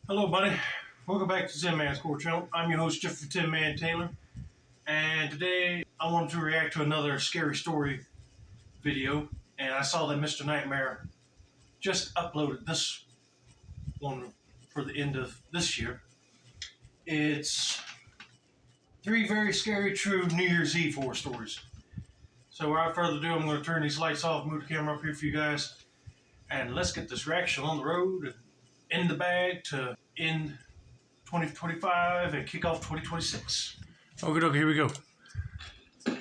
Hello, buddy. Welcome back to Tin Man's Core Channel. I'm your host, Jeffrey Tin Man Taylor, and today I wanted to react to another scary story video. And I saw that Mr. Nightmare just uploaded this one for the end of this year. It's three very scary, true New Year's Eve horror stories. So, without further ado, I'm going to turn these lights off, move the camera up here for you guys, and let's get this reaction on the road and in the bag to end 2025 and kick off 2026. Okay, here we go. I'm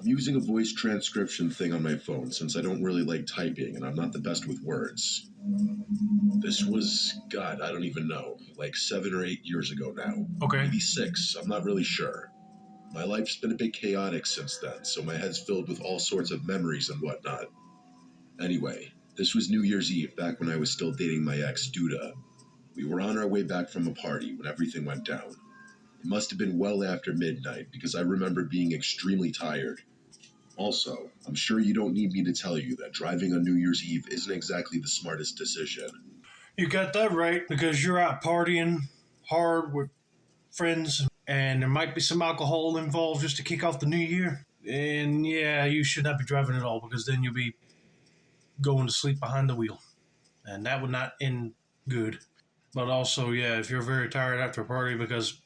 using a voice transcription thing on my phone since I don't really like typing and I'm not the best with words. This was, God, I don't even know, like 7 or 8 years ago now. Okay. Maybe 6, I'm not really sure. My life's been a bit chaotic since then, so my head's filled with all sorts of memories and whatnot. Anyway, this was New Year's Eve back when I was still dating my ex, Duda. We were on our way back from a party when everything went down. It must have been well after midnight because I remember being extremely tired. Also, I'm sure you don't need me to tell you that driving on New Year's Eve isn't exactly the smartest decision. You got that right, because you're out partying hard with friends, and there might be some alcohol involved just to kick off the new year. And yeah, you should not be driving at all, because then you'll be going to sleep behind the wheel. And that would not end good. But also, yeah, if you're very tired after a party, because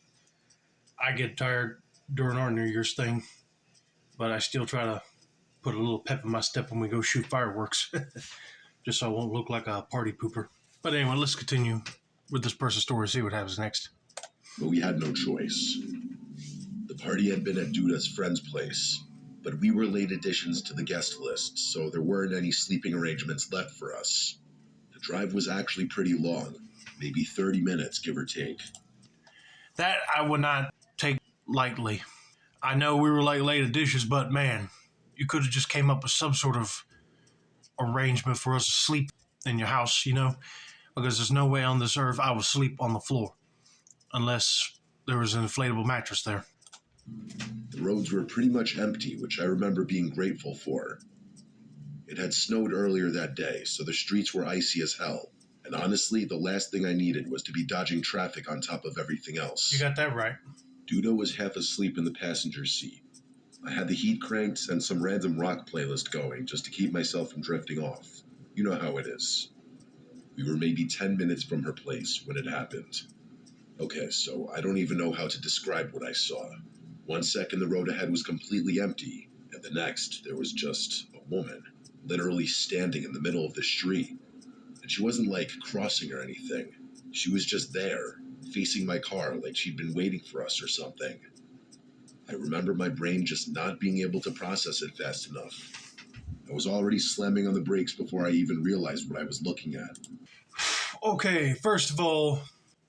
I get tired during our New Year's thing, but I still try to put a little pep in my step when we go shoot fireworks, just so I won't look like a party pooper. But anyway, let's continue with this person's story, see what happens next. But we had no choice. The party had been at Duda's friend's place, but we were late additions to the guest list, so there weren't any sleeping arrangements left for us. The drive was actually pretty long, maybe 30 minutes, give or take. That I would not take lightly. I know we were like late additions, but man, you could have just came up with some sort of arrangement for us to sleep in your house, because there's no way on this earth I would sleep on the floor unless there was an inflatable mattress there. The roads were pretty much empty, which I remember being grateful for. It had snowed earlier that day, so the streets were icy as hell. And honestly, the last thing I needed was to be dodging traffic on top of everything else. You got that right. Duda was half asleep in the passenger seat. I had the heat cranked and some random rock playlist going just to keep myself from drifting off. You know how it is. We were maybe 10 minutes from her place when it happened. Okay, so I don't even know how to describe what I saw. One second the road ahead was completely empty, and the next there was just a woman, literally standing in the middle of the street. And she wasn't like crossing or anything. She was just there, facing my car like she'd been waiting for us or something. I remember my brain just not being able to process it fast enough. I was already slamming on the brakes before I even realized what I was looking at. Okay, first of all,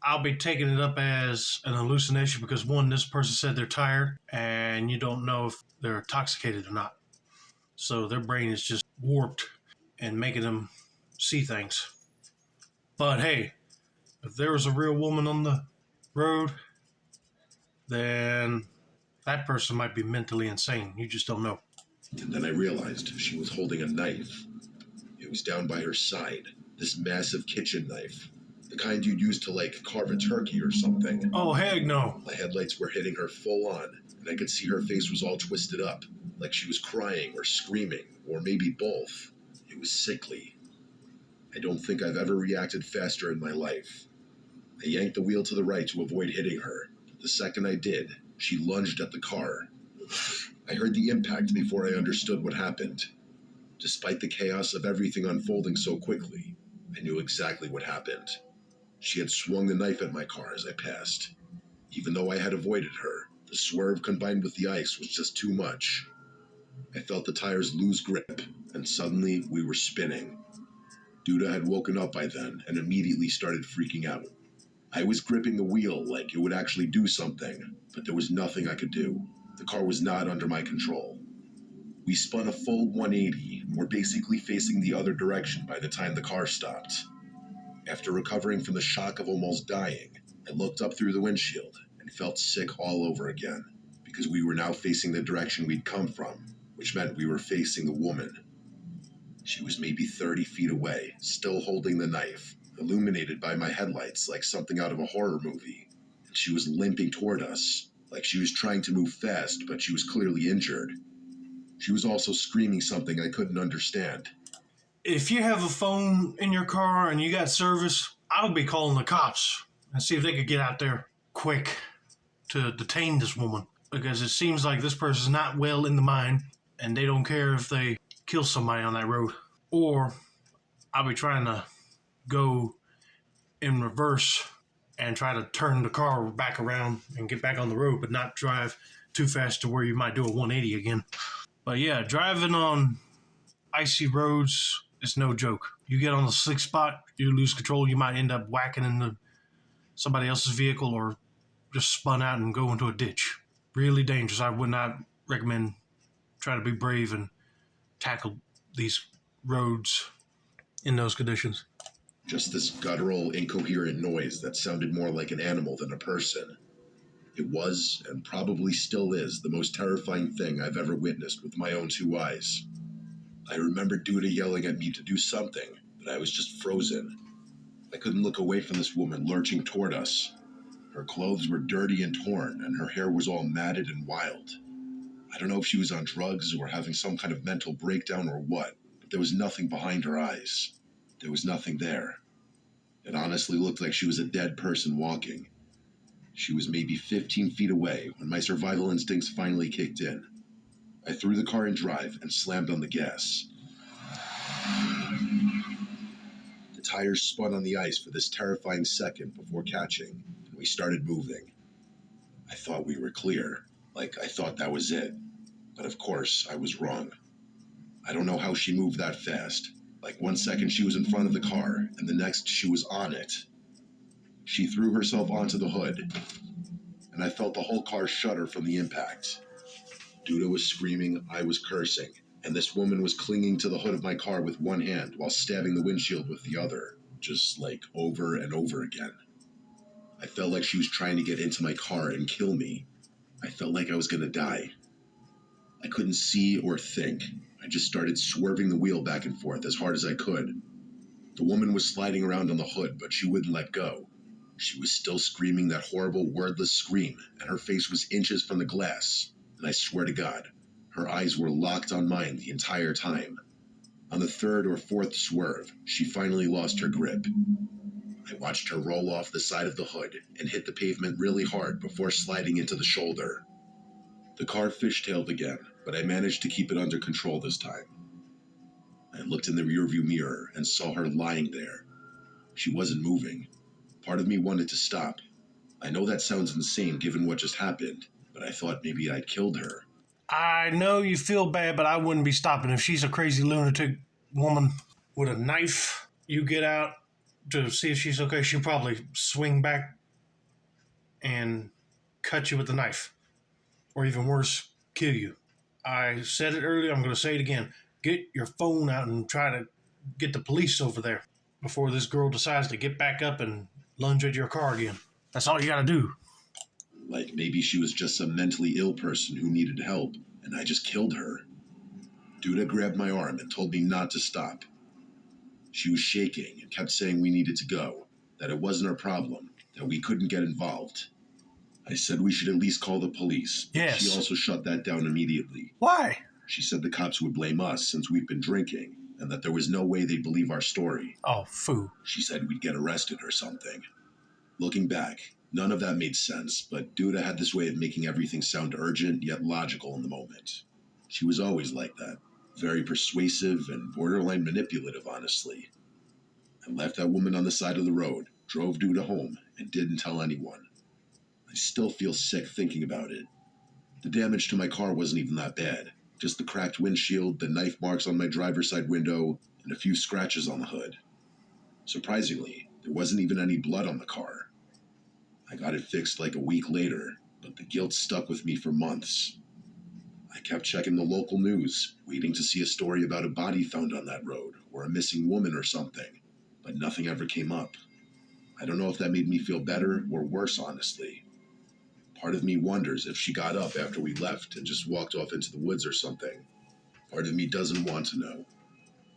I'll be taking it up as an hallucination because, one, this person said they're tired and you don't know if they're intoxicated or not. So their brain is just warped and making them see things. But hey, if there was a real woman on the road, then that person might be mentally insane. You just don't know. And then I realized she was holding a knife. It was down by her side, this massive kitchen knife. The kind you'd use to, like, carve a turkey or something. Oh, heck no. My headlights were hitting her full on, and I could see her face was all twisted up, like she was crying or screaming, or maybe both. It was sickly. I don't think I've ever reacted faster in my life. I yanked the wheel to the right to avoid hitting her. The second I did, she lunged at the car. I heard the impact before I understood what happened. Despite the chaos of everything unfolding so quickly, I knew exactly what happened. She had swung the knife at my car as I passed. Even though I had avoided her, the swerve combined with the ice was just too much. I felt the tires lose grip, and suddenly we were spinning. Duda had woken up by then and immediately started freaking out. I was gripping the wheel like it would actually do something, but there was nothing I could do. The car was not under my control. We spun a full 180 and were basically facing the other direction by the time the car stopped. After recovering from the shock of almost dying, I looked up through the windshield and felt sick all over again, because because we were now facing the direction we'd come from, which meant we were facing the woman. She was maybe 30 feet away, still holding the knife, illuminated by my headlights like something out of a horror movie. And she was limping toward us, like she was trying to move fast, but she was clearly injured. She was also screaming something I couldn't understand. If you have a phone in your car and you got service, I would be calling the cops and see if they could get out there quick to detain this woman. Because it seems like this person's not well in the mind and they don't care if they kill somebody on that road. Or I'll be trying to go in reverse and try to turn the car back around and get back on the road, but not drive too fast to where you might do a 180 again. But yeah, driving on icy roads is no joke. You get on a slick spot, you lose control, you might end up whacking into somebody else's vehicle or just spun out and go into a ditch. Really dangerous. I would not recommend trying to be brave and tackle these roads in those conditions. Just this guttural, incoherent noise that sounded more like an animal than a person. It was, and probably still is, the most terrifying thing I've ever witnessed with my own two eyes. I remember Duda yelling at me to do something, but I was just frozen. I couldn't look away from this woman lurching toward us. Her clothes were dirty and torn, and her hair was all matted and wild. I don't know if she was on drugs or having some kind of mental breakdown or what, but there was nothing behind her eyes. There was nothing there. It honestly looked like she was a dead person walking. She was maybe 15 feet away when my survival instincts finally kicked in. I threw the car in drive and slammed on the gas. The tires spun on the ice for this terrifying second before catching, and we started moving. I thought we were clear, like I thought that was it. But of course, I was wrong. I don't know how she moved that fast. Like 1 second she was in front of the car, and the next she was on it. She threw herself onto the hood, and I felt the whole car shudder from the impact. Duda was screaming, I was cursing, and this woman was clinging to the hood of my car with one hand while stabbing the windshield with the other, just like over and over again. I felt like she was trying to get into my car and kill me. I felt like I was gonna die. I couldn't see or think. I just started swerving the wheel back and forth as hard as I could. The woman was sliding around on the hood, but she wouldn't let go. She was still screaming that horrible, wordless scream, and her face was inches from the glass. And I swear to God, her eyes were locked on mine the entire time. On the third or fourth swerve, she finally lost her grip. I watched her roll off the side of the hood and hit the pavement really hard before sliding into the shoulder. The car fishtailed again, but I managed to keep it under control this time. I looked in the rearview mirror and saw her lying there. She wasn't moving. Part of me wanted to stop. I know that sounds insane given what just happened, but I thought maybe I'd killed her. I know you feel bad, but I wouldn't be stopping. If she's a crazy lunatic woman with a knife, you get out to see if she's okay, she'll probably swing back and cut you with the knife. Or even worse, kill you. I said it earlier, I'm going to say it again. Get your phone out and try to get the police over there before this girl decides to get back up and lunge at your car again. That's all you got to do. Like maybe she was just some mentally ill person who needed help, and I just killed her. Duda grabbed my arm and told me not to stop. She was shaking and kept saying we needed to go, that it wasn't our problem, that we couldn't get involved. I said we should at least call the police. Yes. She also shut that down immediately. Why? She said the cops would blame us since we've been drinking, and that there was no way they'd believe our story. Oh, foo. She said we'd get arrested or something. Looking back, none of that made sense, but Duda had this way of making everything sound urgent yet logical in the moment. She was always like that, very persuasive and borderline manipulative, honestly. I left that woman on the side of the road, drove Duda home, and didn't tell anyone. I still feel sick thinking about it. The damage to my car wasn't even that bad. Just the cracked windshield, the knife marks on my driver's side window, and a few scratches on the hood. Surprisingly, there wasn't even any blood on the car. I got it fixed like a week later, but the guilt stuck with me for months. I kept checking the local news, waiting to see a story about a body found on that road, or a missing woman or something, but nothing ever came up. I don't know if that made me feel better or worse, honestly. Part of me wonders if she got up after we left and just walked off into the woods or something. Part of me doesn't want to know.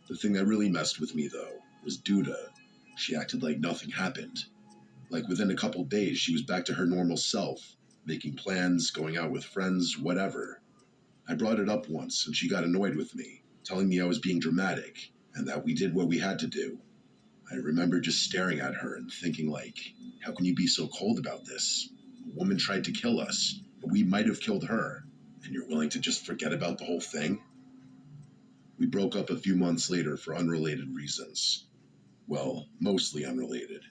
The thing that really messed with me, though, was Duda. She acted like nothing happened. Like within a couple days, she was back to her normal self, making plans, going out with friends, whatever. I brought it up once, and she got annoyed with me, telling me I was being dramatic, and that we did what we had to do. I remember just staring at her and thinking like, how can you be so cold about this? A woman tried to kill us, but we might have killed her, and you're willing to just forget about the whole thing? We broke up a few months later for unrelated reasons. Well, mostly unrelated.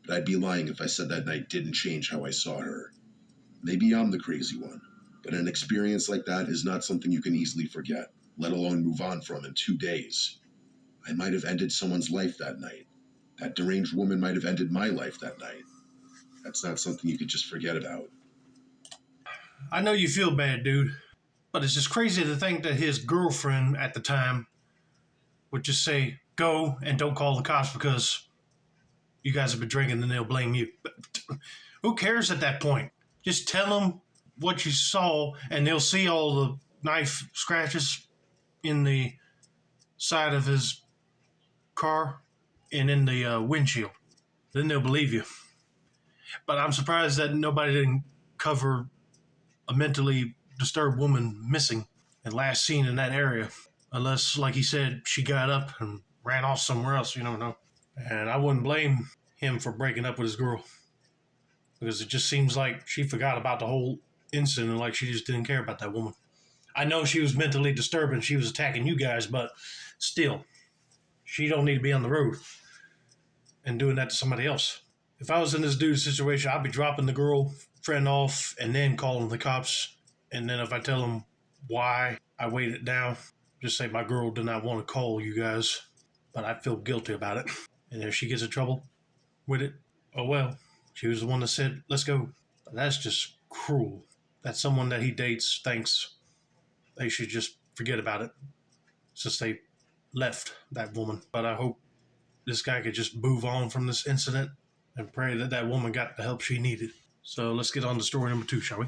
But I'd be lying if I said that night didn't change how I saw her. Maybe I'm the crazy one, but an experience like that is not something you can easily forget, let alone move on from in 2 days. I might have ended someone's life that night. That deranged woman might have ended my life that night. That's not something you could just forget about. I know you feel bad, dude, but it's just crazy to think that his girlfriend at the time would just say, go and don't call the cops because you guys have been drinking and they'll blame you. But who cares at that point? Just tell them what you saw and they'll see all the knife scratches in the side of his car and in the windshield. Then they'll believe you. But I'm surprised that nobody didn't cover a mentally disturbed woman missing and last seen in that area. Unless, like he said, she got up and ran off somewhere else, you don't know. And I wouldn't blame him for breaking up with his girl. Because it just seems like she forgot about the whole incident, like she just didn't care about that woman. I know she was mentally disturbed and she was attacking you guys, but still, she don't need to be on the road and doing that to somebody else. If I was in this dude's situation, I'd be dropping the girlfriend off and then calling the cops. And then if I tell them why I waited down, just say my girl did not want to call you guys, but I feel guilty about it. And if she gets in trouble with it, oh well. She was the one that said, let's go. But that's just cruel. That someone that he dates thinks they should just forget about it since they left that woman. But I hope this guy could just move on from this incident and pray that that woman got the help she needed. So let's get on to story number 2, shall we?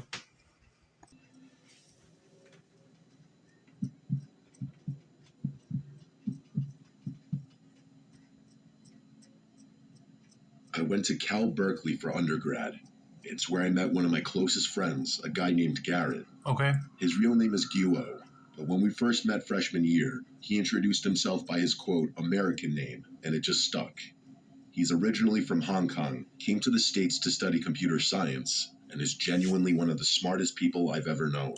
I went to Cal Berkeley for undergrad. It's where I met one of my closest friends, a guy named Garrett. Okay. His real name is Guo, but when we first met freshman year, he introduced himself by his quote, American name, and it just stuck. He's originally from Hong Kong, came to the States to study computer science, and is genuinely one of the smartest people I've ever known.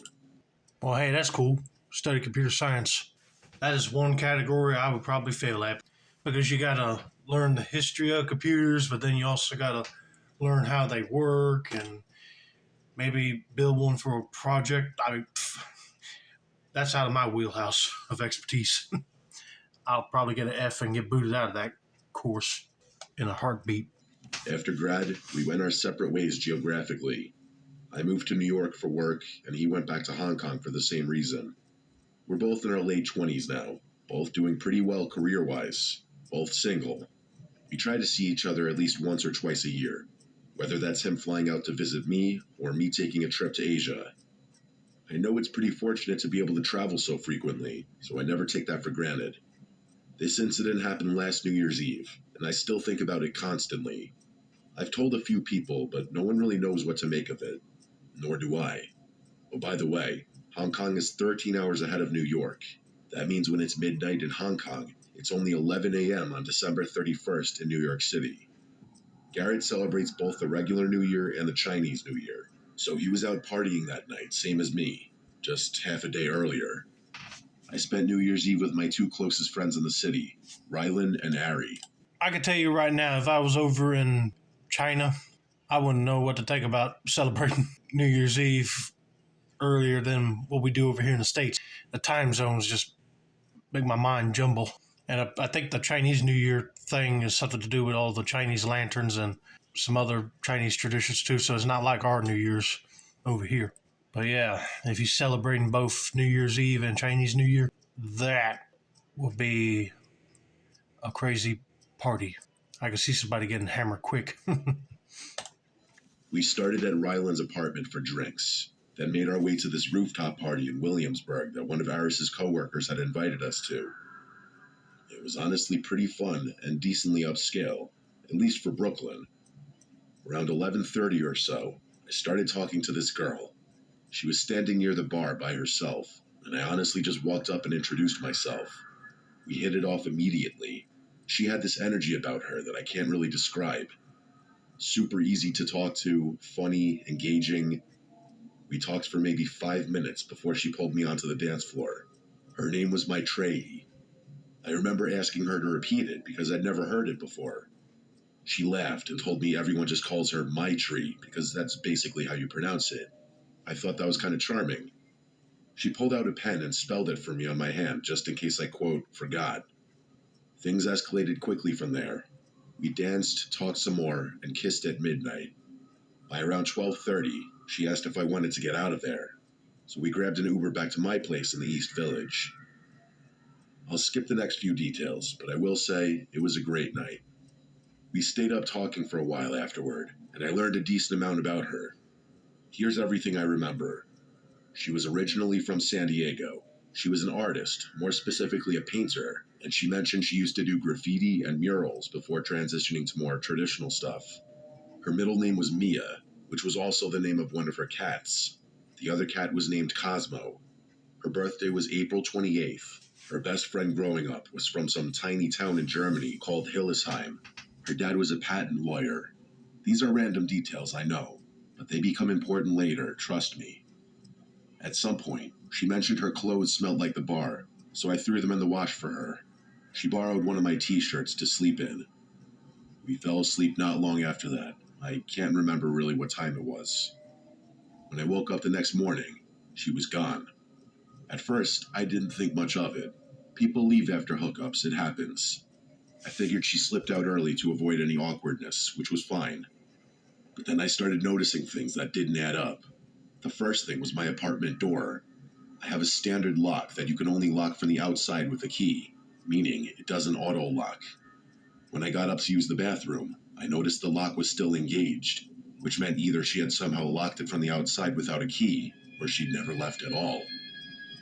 Well, hey, that's cool. Study computer science. That is one category I would probably fail at because you got to learn the history of computers, but then you also got to learn how they work and maybe build one for a project. I mean, that's out of my wheelhouse of expertise. I'll probably get an F and get booted out of that course in a heartbeat. After grad, we went our separate ways geographically. I moved to New York for work, and he went back to Hong Kong for the same reason. We're both in our late 20s now, both doing pretty well career-wise, both single. We try to see each other at least once or twice a year, whether that's him flying out to visit me or me taking a trip to Asia. I know it's pretty fortunate to be able to travel so frequently, so I never take that for granted. This incident happened last New Year's Eve, and I still think about it constantly. I've told a few people, but no one really knows what to make of it. Nor do I. Oh, by the way, Hong Kong is 13 hours ahead of New York. That means when it's midnight in Hong Kong, it's only 11 a.m. on December 31st in New York City. Garrett celebrates both the regular New Year and the Chinese New Year, so he was out partying that night, same as me, just half a day earlier. I spent New Year's Eve with my two closest friends in the city, Rylan and Ari. I can tell you right now, if I was over in China, I wouldn't know what to think about celebrating New Year's Eve earlier than what we do over here in the States. The time zones just make my mind jumble. And I think the Chinese New Year thing is something to do with all the Chinese lanterns and some other Chinese traditions too. So it's not like our New Year's over here. But yeah, if you're celebrating both New Year's Eve and Chinese New Year, that will be a crazy party. I can see somebody getting hammered quick. We started at Ryland's apartment for drinks, then made our way to this rooftop party in Williamsburg that one of Aris's coworkers had invited us to. It was honestly pretty fun and decently upscale, at least for Brooklyn. Around 11:30 or so, I started talking to this girl. She was standing near the bar by herself, and I honestly just walked up and introduced myself. We hit it off immediately. She had this energy about her that I can't really describe. Super easy to talk to, funny, engaging. We talked for maybe 5 minutes before she pulled me onto the dance floor. Her name was Maitreyi. I remember asking her to repeat it because I'd never heard it before. She laughed and told me everyone just calls her Maitri because that's basically how you pronounce it. I thought that was kind of charming. She pulled out a pen and spelled it for me on my hand just in case I, quote, forgot. Things escalated quickly from there. We danced, talked some more, and kissed at midnight. By around 12:30, she asked if I wanted to get out of there, so we grabbed an Uber back to my place in the East Village. I'll skip the next few details, but I will say it was a great night. We stayed up talking for a while afterward, and I learned a decent amount about her. Here's everything I remember. She was originally from San Diego. She was an artist, more specifically a painter, and she mentioned she used to do graffiti and murals before transitioning to more traditional stuff. Her middle name was Mia, which was also the name of one of her cats. The other cat was named Cosmo. Her birthday was April 28th. Her best friend growing up was from some tiny town in Germany called Hillesheim. Her dad was a patent lawyer. These are random details, I know, but they become important later, trust me. At some point, she mentioned her clothes smelled like the bar, so I threw them in the wash for her. She borrowed one of my t-shirts to sleep in. We fell asleep not long after that. I can't remember really what time it was. When I woke up the next morning, she was gone. At first, I didn't think much of it. People leave after hookups, it happens. I figured she slipped out early to avoid any awkwardness, which was fine. But then I started noticing things that didn't add up. The first thing was my apartment door. I have a standard lock that you can only lock from the outside with a key, meaning it doesn't auto-lock. When I got up to use the bathroom, I noticed the lock was still engaged, which meant either she had somehow locked it from the outside without a key, or she'd never left at all.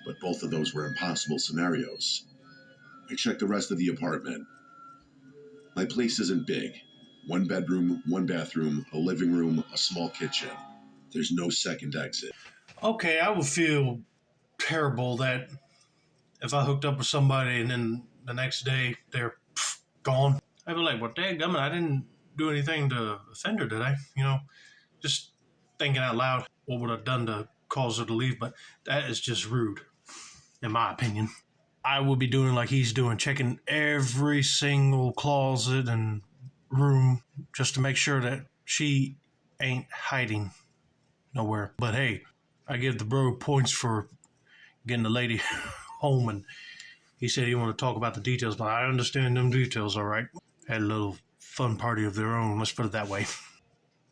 But both of those were impossible scenarios. I checked the rest of the apartment. My place isn't big. One bedroom, one bathroom, a living room, a small kitchen. There's no second exit. Okay, I would feel terrible that if I hooked up with somebody and then the next day they're gone. I'd be like, well, dadgummit, I didn't do anything to offend her, did I? Just thinking out loud, what would I have done to cause her to leave? But that is just rude, in my opinion. I would be doing like he's doing, checking every single closet and room just to make sure that she ain't hiding nowhere. But hey, I give the bro points for getting the lady home, and he said he wanted to talk about the details, but I understand them details, all right. Had a little fun party of their own, let's put it that way.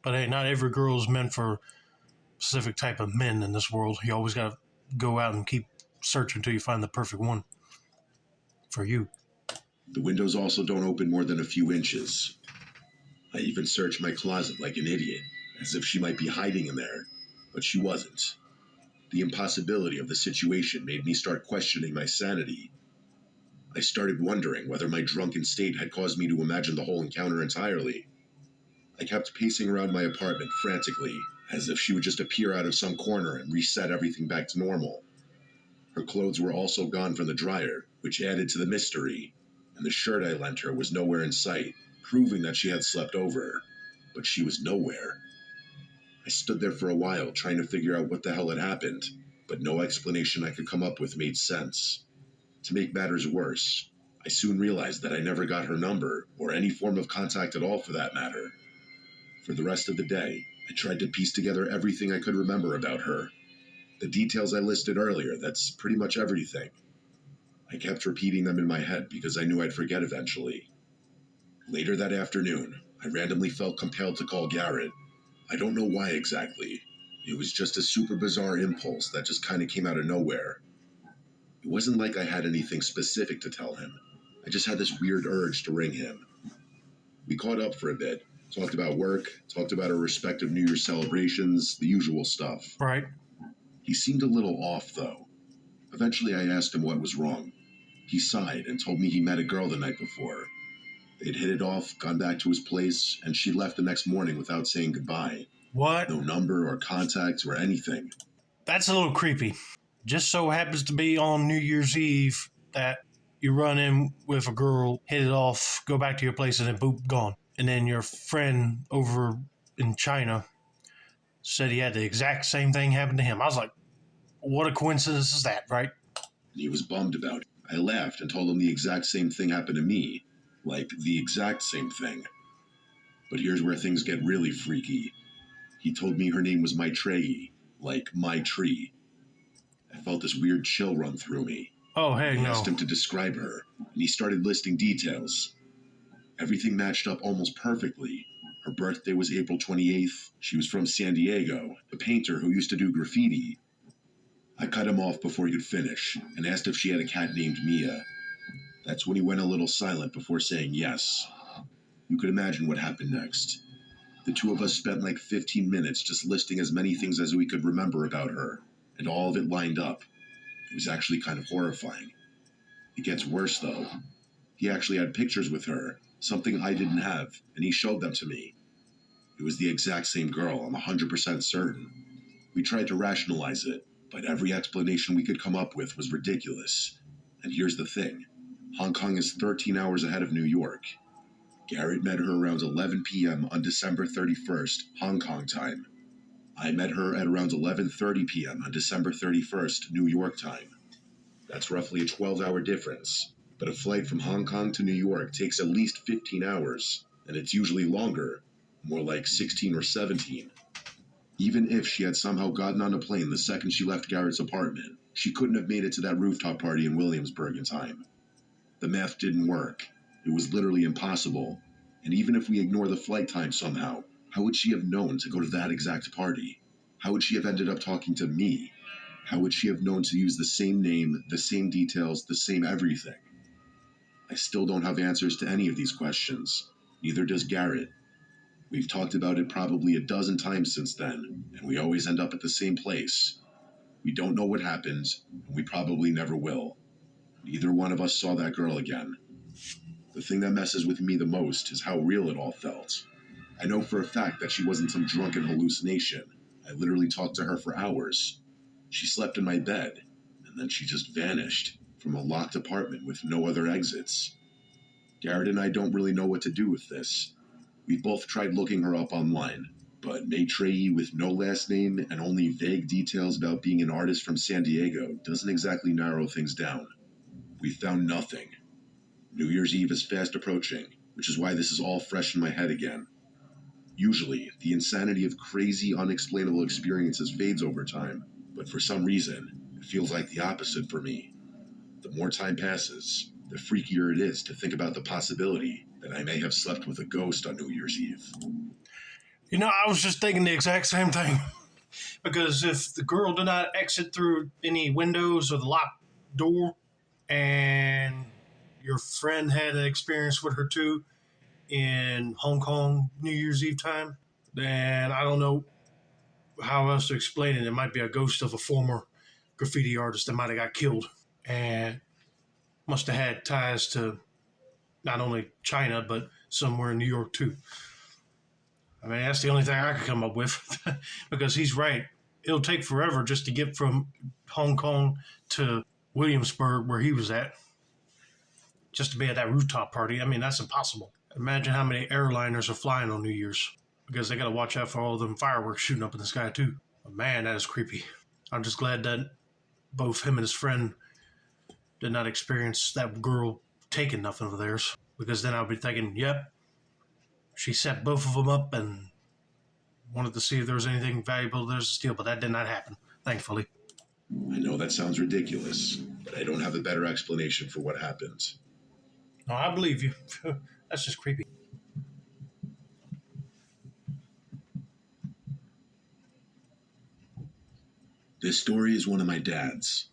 But hey, not every girl is meant for a specific type of men in this world. You always got to go out and keep searching until you find the perfect one for you. The windows also don't open more than a few inches. I even searched my closet like an idiot, as if she might be hiding in there, but she wasn't. The impossibility of the situation made me start questioning my sanity. I started wondering whether my drunken state had caused me to imagine the whole encounter entirely. I kept pacing around my apartment frantically, as if she would just appear out of some corner and reset everything back to normal. Her clothes were also gone from the dryer, which added to the mystery, and the shirt I lent her was nowhere in sight, proving that she had slept over. But she was nowhere. I stood there for a while trying to figure out what the hell had happened, but no explanation I could come up with made sense. To make matters worse, I soon realized that I never got her number, or any form of contact at all for that matter. For the rest of the day, I tried to piece together everything I could remember about her. The details I listed earlier, that's pretty much everything. I kept repeating them in my head because I knew I'd forget eventually. Later that afternoon, I randomly felt compelled to call Garrett. I don't know why exactly. It was just a super bizarre impulse that just kind of came out of nowhere. It wasn't like I had anything specific to tell him. I just had this weird urge to ring him. We caught up for a bit, Talked about work, talked about our respective New Year's celebrations, the usual stuff. Right. He seemed a little off, though. Eventually, I asked him what was wrong. He sighed and told me he met a girl the night before. They'd hit it off, gone back to his place, and she left the next morning without saying goodbye. What? No number or contact or anything. That's a little creepy. Just so happens to be on New Year's Eve that you run in with a girl, hit it off, go back to your place, and then boop, gone. And then your friend over in China said he had the exact same thing happen to him. I was like, what a coincidence is that, right? He was bummed about it. I laughed and told him the exact same thing happened to me. Like, the exact same thing. But here's where things get really freaky. He told me her name was Maitreyi, like my tree. I felt this weird chill run through me. Oh, hey, I no. asked him to describe her, and he started listing details. Everything matched up almost perfectly. Her birthday was April 28th. She was from San Diego, a painter who used to do graffiti. I cut him off before he could finish, and asked if she had a cat named Mia. That's when he went a little silent before saying yes. You could imagine what happened next. The two of us spent like 15 minutes just listing as many things as we could remember about her, and all of it lined up. It was actually kind of horrifying. It gets worse, though. He actually had pictures with her, something I didn't have, and he showed them to me. It was the exact same girl, I'm 100% certain. We tried to rationalize it, but every explanation we could come up with was ridiculous. And here's the thing. Hong Kong is 13 hours ahead of New York. Garrett met her around 11 p.m. on December 31st, Hong Kong time. I met her at around 11:30 p.m. on December 31st, New York time. That's roughly a 12-hour difference, but a flight from Hong Kong to New York takes at least 15 hours, and it's usually longer, more like 16 or 17. Even if she had somehow gotten on a plane the second she left Garrett's apartment, she couldn't have made it to that rooftop party in Williamsburg in time. The math didn't work. It was literally impossible. And even if we ignore the flight time somehow, how would she have known to go to that exact party? How would she have ended up talking to me? How would she have known to use the same name, the same details, the same everything? I still don't have answers to any of these questions. Neither does Garrett. We've talked about it probably a dozen times since then, and we always end up at the same place. We don't know what happened, and we probably never will. Neither one of us saw that girl again. The thing that messes with me the most is how real it all felt. I know for a fact that she wasn't some drunken hallucination. I literally talked to her for hours. She slept in my bed, and then she just vanished from a locked apartment with no other exits. Garrett and I don't really know what to do with this. We both tried looking her up online, but Maitreyi with no last name and only vague details about being an artist from San Diego doesn't exactly narrow things down. We found nothing. New Year's Eve is fast approaching, which is why this is all fresh in my head again. Usually, the insanity of crazy, unexplainable experiences fades over time, but for some reason, it feels like the opposite for me. The more time passes, the freakier it is to think about the possibility that I may have slept with a ghost on New Year's Eve. You know, I was just thinking the exact same thing. Because if the girl did not exit through any windows or the locked door, and your friend had an experience with her too in Hong Kong New Year's Eve time, then I don't know how else to explain it. It might be a ghost of a former graffiti artist that might have got killed and must have had ties to not only China, but somewhere in New York too. I mean, that's the only thing I could come up with because he's right. It'll take forever just to get from Hong Kong to Williamsburg, where he was at, just to be at that rooftop party. I mean, that's impossible. Imagine how many airliners are flying on New Year's because they got to watch out for all them fireworks shooting up in the sky, too. But man, that is creepy. I'm just glad that both him and his friend did not experience that girl taking nothing of theirs, because then I'll be thinking, yep, she set both of them up and wanted to see if there was anything valuable there to steal, but that did not happen, thankfully. I know that sounds ridiculous, but I don't have a better explanation for what happened. No, I believe you. That's just creepy. This story is one of my dad's.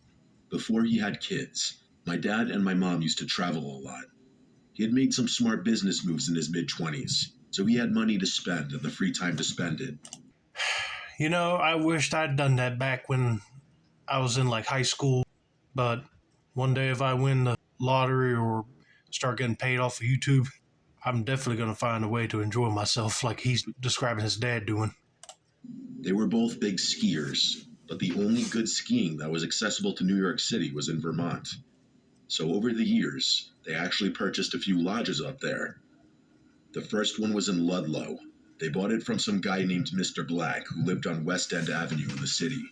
Before he had kids, my dad and my mom used to travel a lot. He had made some smart business moves in his mid-20s, So he had money to spend and the free time to spend it. You know, I wished I'd done that back when I was in like high school, but one day if I win the lottery or start getting paid off of YouTube, I'm definitely going to find a way to enjoy myself like he's describing his dad doing. They were both big skiers, but the only good skiing that was accessible to New York City was in Vermont. So over the years, they actually purchased a few lodges up there. The first one was in Ludlow. They bought it from some guy named Mr. Black who lived on West End Avenue in the city.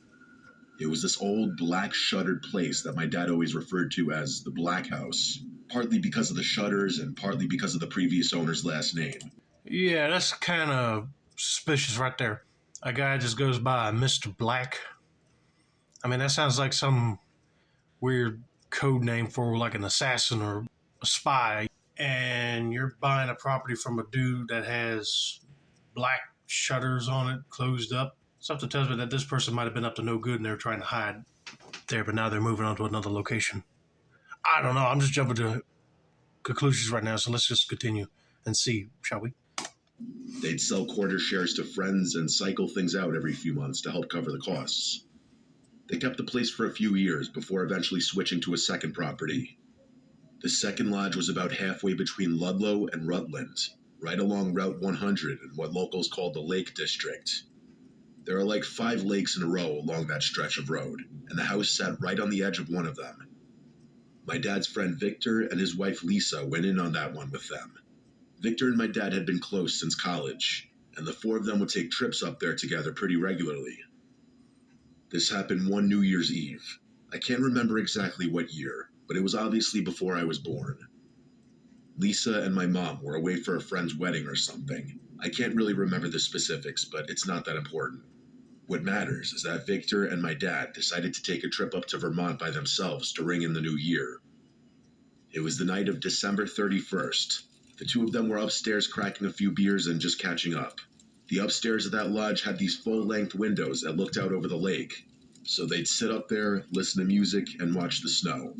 It was this old black shuttered place that my dad always referred to as the Black House, partly because of the shutters and partly because of the previous owner's last name. Yeah, that's kind of suspicious right there. A guy just goes by Mr. Black. I mean, that sounds like some weird code name for like an assassin or a spy. And you're buying a property from a dude that has black shutters on it, closed up. Something tells me that this person might have been up to no good and they're trying to hide there, but now they're moving on to another location. I don't know. I'm just jumping to conclusions right now, so let's just continue and see, shall we? They'd sell quarter shares to friends and cycle things out every few months to help cover the costs. They kept the place for a few years before eventually switching to a second property. The second lodge was about halfway between Ludlow and Rutland, right along Route 100 in what locals call the Lake District. There are like 5 lakes in a row along that stretch of road, and the house sat right on the edge of one of them. My dad's friend Victor and his wife Lisa went in on that one with them. Victor and my dad had been close since college, and the 4 of them would take trips up there together pretty regularly. This happened one New Year's Eve. I can't remember exactly what year, but it was obviously before I was born. Lisa and my mom were away for a friend's wedding or something. I can't really remember the specifics, but it's not that important. What matters is that Victor and my dad decided to take a trip up to Vermont by themselves to ring in the new year. It was the night of December 31st. The 2 of them were upstairs cracking a few beers and just catching up. The upstairs of that lodge had these full-length windows that looked out over the lake, so they'd sit up there, listen to music, and watch the snow.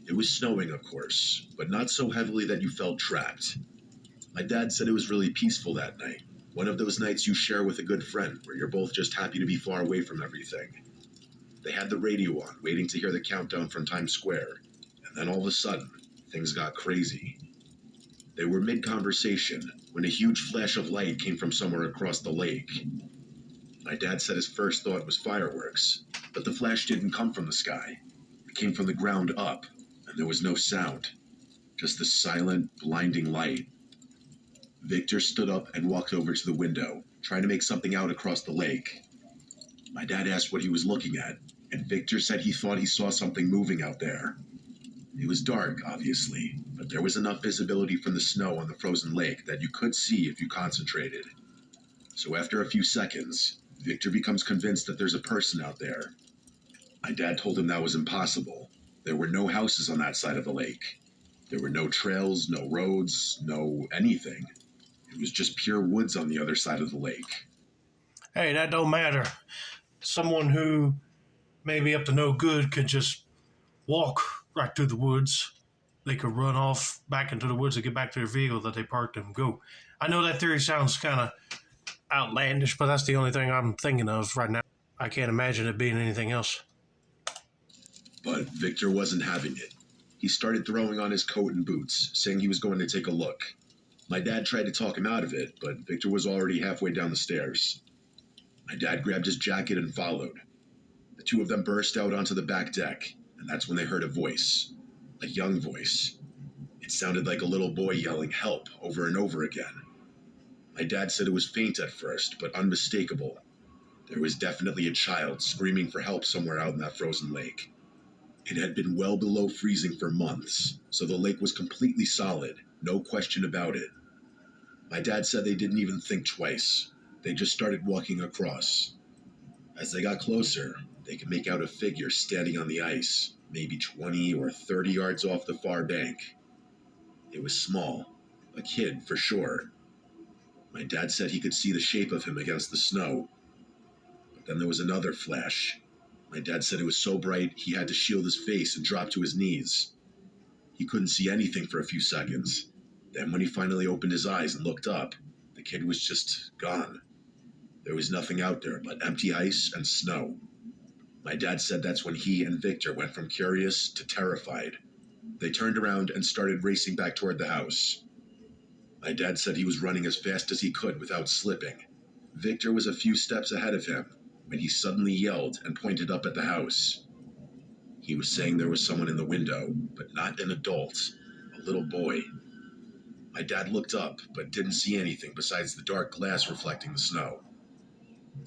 It was snowing, of course, but not so heavily that you felt trapped. My dad said it was really peaceful that night. One of those nights you share with a good friend where you're both just happy to be far away from everything. They had the radio on, waiting to hear the countdown from Times Square, and then all of a sudden, things got crazy. They were mid-conversation when a huge flash of light came from somewhere across the lake. My dad said his first thought was fireworks, but the flash didn't come from the sky. It came from the ground up, and there was no sound, just the silent, blinding light. Victor stood up and walked over to the window, trying to make something out across the lake. My dad asked what he was looking at, and Victor said he thought he saw something moving out there. It was dark, obviously, but there was enough visibility from the snow on the frozen lake that you could see if you concentrated. So after a few seconds, Victor becomes convinced that there's a person out there. My dad told him that was impossible. There were no houses on that side of the lake. There were no trails, no roads, no anything. It was just pure woods on the other side of the lake. Hey, that don't matter. Someone who may be up to no good could just walk right through the woods. They could run off back into the woods and get back to their vehicle that they parked and go. I know that theory sounds kind of outlandish, but that's the only thing I'm thinking of right now. I can't imagine it being anything else. But Victor wasn't having it. He started throwing on his coat and boots, saying he was going to take a look. My dad tried to talk him out of it, but Victor was already halfway down the stairs. My dad grabbed his jacket and followed. The 2 of them burst out onto the back deck, and that's when they heard a voice. A young voice. It sounded like a little boy yelling help over and over again. My dad said it was faint at first, but unmistakable. There was definitely a child screaming for help somewhere out in that frozen lake. It had been well below freezing for months, so the lake was completely solid, no question about it. My dad said they didn't even think twice. They just started walking across. As they got closer, they could make out a figure standing on the ice, maybe 20 or 30 yards off the far bank. It was small, a kid for sure. My dad said he could see the shape of him against the snow. But then there was another flash. My dad said it was so bright he had to shield his face and drop to his knees. He couldn't see anything for a few seconds. Then when he finally opened his eyes and looked up, the kid was just gone. There was nothing out there but empty ice and snow. My dad said that's when he and Victor went from curious to terrified. They turned around and started racing back toward the house. My dad said he was running as fast as he could without slipping. Victor was a few steps ahead of him when he suddenly yelled and pointed up at the house. He was saying there was someone in the window, but not an adult, a little boy. My dad looked up, but didn't see anything besides the dark glass reflecting the snow.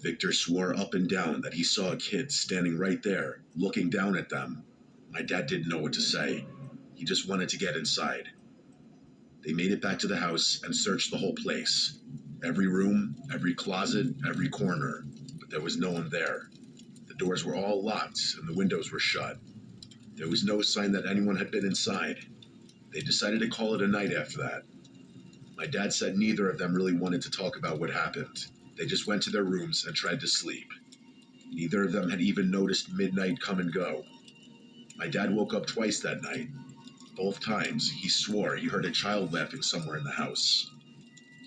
Victor swore up and down that he saw a kid standing right there, looking down at them. My dad didn't know what to say. He just wanted to get inside. They made it back to the house and searched the whole place. Every room, every closet, every corner, but there was no one there. The doors were all locked and the windows were shut. There was no sign that anyone had been inside. They decided to call it a night after that. My dad said neither of them really wanted to talk about what happened. They just went to their rooms and tried to sleep. Neither of them had even noticed midnight come and go. My dad woke up twice that night. Both times, he swore he heard a child laughing somewhere in the house.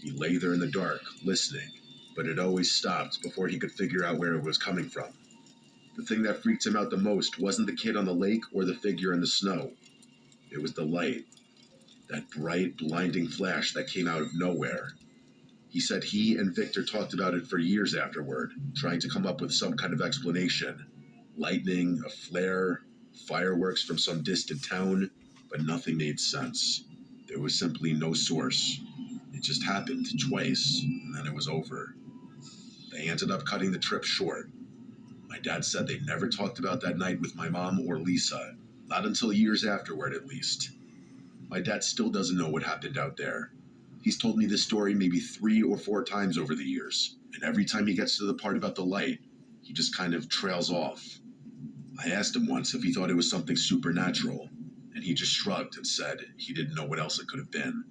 He lay there in the dark, listening, but it always stopped before he could figure out where it was coming from. The thing that freaked him out the most wasn't the kid on the lake or the figure in the snow. It was the light. That bright, blinding flash that came out of nowhere. He said he and Victor talked about it for years afterward, trying to come up with some kind of explanation. Lightning, a flare, fireworks from some distant town, but nothing made sense. There was simply no source. It just happened twice, and then it was over. They ended up cutting the trip short. My dad said they never talked about that night with my mom or Lisa, not until years afterward at least. My dad still doesn't know what happened out there. He's told me this story maybe 3 or 4 times over the years, and every time he gets to the part about the light, he just kind of trails off. I asked him once if he thought it was something supernatural, and he just shrugged and said he didn't know what else it could have been.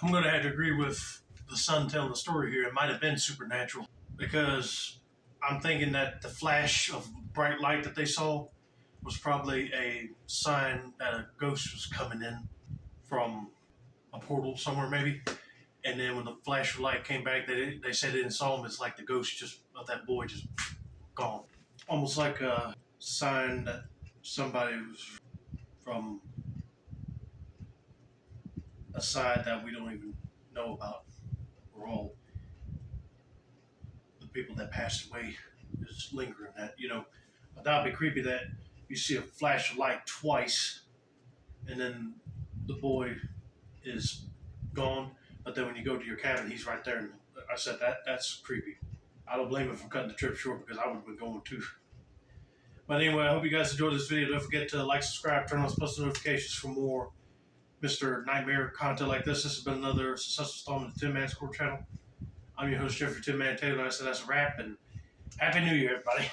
I'm going to have to agree with the son telling the story here. It might have been supernatural because I'm thinking that the flash of bright light that they saw was probably a sign that a ghost was coming in from a portal somewhere maybe. And then when the flash of light came back, they said they didn't saw him. It's like the ghost just of that boy just gone. Almost like a sign that somebody was from a side that we don't even know about. We're all the people that passed away is lingering that, But that would be creepy that you see a flash of light twice and then the boy is gone, but then when you go to your cabin, he's right there. And I said that's creepy. I don't blame him for cutting the trip short because I would have been going too. But anyway, I hope you guys enjoyed this video. Don't forget to like, subscribe, turn on post notifications for more Mr. Nightmare content like this. This has been another successful installment of the Tin Man Score channel. I'm your host, Jeffrey Tin Man Taylor. I said that's a wrap, and Happy New Year, everybody.